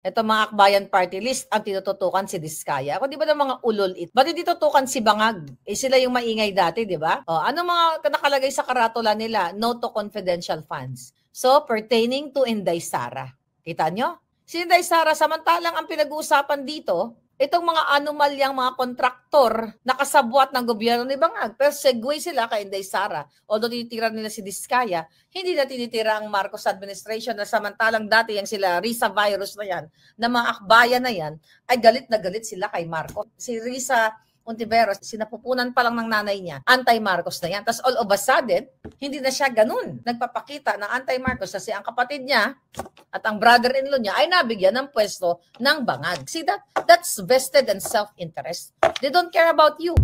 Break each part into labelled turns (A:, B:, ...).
A: Ito mga akbayan party list, ang tinututukan si Diskaya. Ako di ba ng mga ulol it? Ba't hindi tutukan si Bangag? Sila yung maingay dati, di ba? Ano mga nakalagay sa karatula nila? No to confidential funds. So, pertaining to Inday Sara. Kita nyo? Si Inday Sara, samantalang ang pinag-uusapan dito, itong mga anomalyang mga kontraktor na kasabwat ng gobyerno ni Bangag. Pero segue sila kay Inday Sara. Although tinitira nila si Diskaya, hindi na tinitira ang Marcos administration na samantalang dati yung sila Risa virus na yan, na mga akbayan na yan, ay galit na galit sila kay Marcos. Si Risa Ontiveros, sinapupunan pa lang ng nanay niya, anti-Marcos na yan. Tapos all of a sudden, hindi na siya ganun. Nagpapakita ng anti-Marcos kasi ang kapatid niya at ang brother-in-law niya ay nabigyan ng pwesto ng Bangag. See that? That's vested and self-interest. They don't care about you.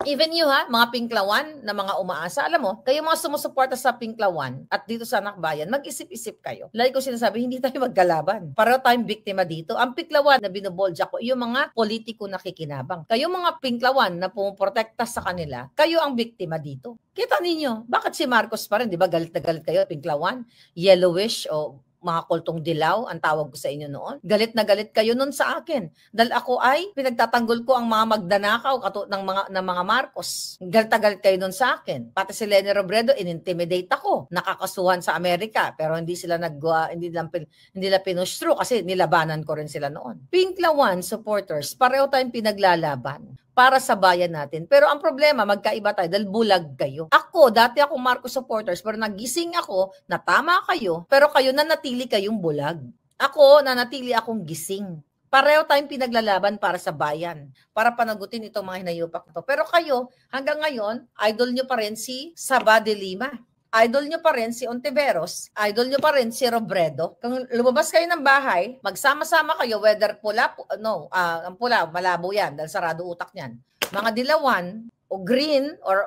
A: Even you ha, mga Pinklawan na mga umaasa, alam mo, kayo mga sumusuporta sa Pinklawan at dito sa Nakbayan, mag-isip-isip kayo. Lagi ko sinasabi, hindi tayo magkalaban. Pareho tayong biktima dito. Ang Pinklawan na binubolja ko, yung mga politiko na kikinabang. Kayo mga Pinklawan na pumuprotekta sa kanila, kayo ang biktima dito. Kita ninyo, bakit si Marcos pa rin? Di ba galit na galit kayo, Pinklawan? Yellowish o mga kultong dilaw, ang tawag ko sa inyo noon. Galit na galit kayo noon sa akin. Dahil ako ay pinagtatanggol ko ang mga magdanakaw ng mga Marcos. Galit na galit kayo noon sa akin. Pati si Leni Robredo, in-intimidate ako. Nakakasuhan sa Amerika, pero hindi sila hindi nila pinush through kasi nilabanan ko rin sila noon. Pinklawan supporters, pareho tayong pinaglalaban para sa bayan natin. Pero ang problema, magkaiba tayo dahil bulag kayo. Ako, dati akong Marcos supporters, pero nagising ako na tama kayo, pero kayo nanatili kayong bulag. Ako, nanatili akong gising. Pareho tayong pinaglalaban para sa bayan, para panagutin itong mga hinayupak na to. Pero kayo, hanggang ngayon, idol nyo pa rin si Saba de Lima. Idol nyo pa rin si Ontiveros, idol nyo pa rin si Robredo. Kung lumabas kayo ng bahay, magsama-sama kayo, whether pula, ang pula, malabo yan, dahil sarado utak niyan. Mga dilawan, o green, or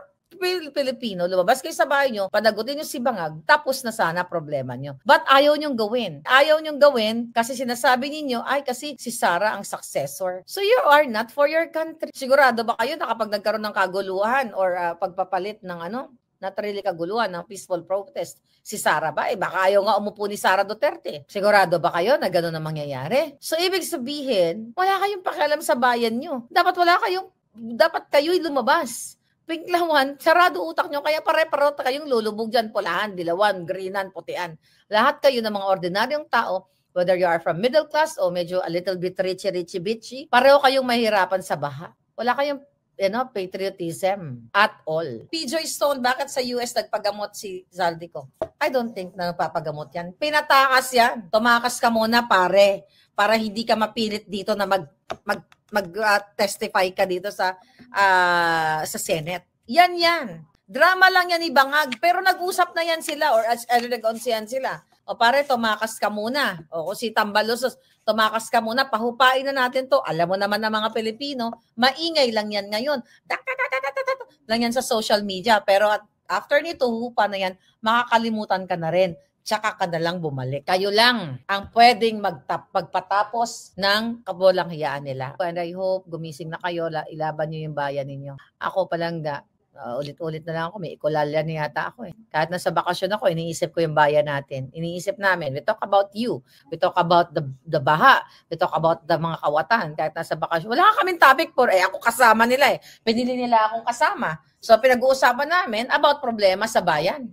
A: Pilipino, lumabas kayo sa bahay nyo, panagutin nyo si Bangag, tapos na sana problema nyo. But ayaw nyong gawin. Ayaw nyong gawin kasi sinasabi ninyo, ay kasi si Sara ang successor. So you are not for your country. Sigurado ba kayo na kapag nagkaroon ng kaguluhan or pagpapalit ng natarili kaguluhan ng peaceful protest, si Sara ba? Baka ayaw nga umupo ni Sara Duterte. Sigurado ba kayo na gano'n ang mangyayari? So, ibig sabihin, wala kayong pakialam sa bayan nyo. Dapat kayo'y lumabas. Pinklawan, sarado utak nyo, kaya pare-pareho kayong lulubog dyan, pulahan, dilawan, greenan, putian. Lahat kayo ng mga ordinaryong tao, whether you are from middle class o medyo a little bit richy, pareho kayong mahirapan sa baha. Wala kayong patriotism at all. P. Joy Stone, bakit sa US nagpagamot si Zaldico? I don't think na nagpapagamot yan. Pinatakas yan. Tumakas ka muna, pare, para hindi ka mapilit dito na mag-testify ka dito sa Senate. Yan. Drama lang yan ni Bangag, pero nag-usap na yan sila or nag-onsiyan sila. O pare, tumakas ka muna. O kung si Tambalusos, tumakas ka muna, pahupain na natin to. Alam mo naman ng mga Pilipino, maingay lang yan ngayon. Lang yan sa social media. Pero after nito, hupa na yan, makakalimutan ka na rin. Tsaka ka na lang bumalik. Kayo lang ang pwedeng magpatapos ng kabulanghiyaan nila. And I hope gumising na kayo, ilaban nyo yung bayan ninyo. Ako palang ulit-ulit na lang ako, may ikulalya niya yata ako eh. Kahit nasa bakasyon ako, iniisip ko yung bayan natin. Iniisip namin, we talk about you. We talk about the baha. We talk about the mga kawatan. Kahit nasa bakasyon, wala kaming topic for, ako kasama nila eh. Pinili nila akong kasama. So pinag-uusapan namin about problema sa bayan.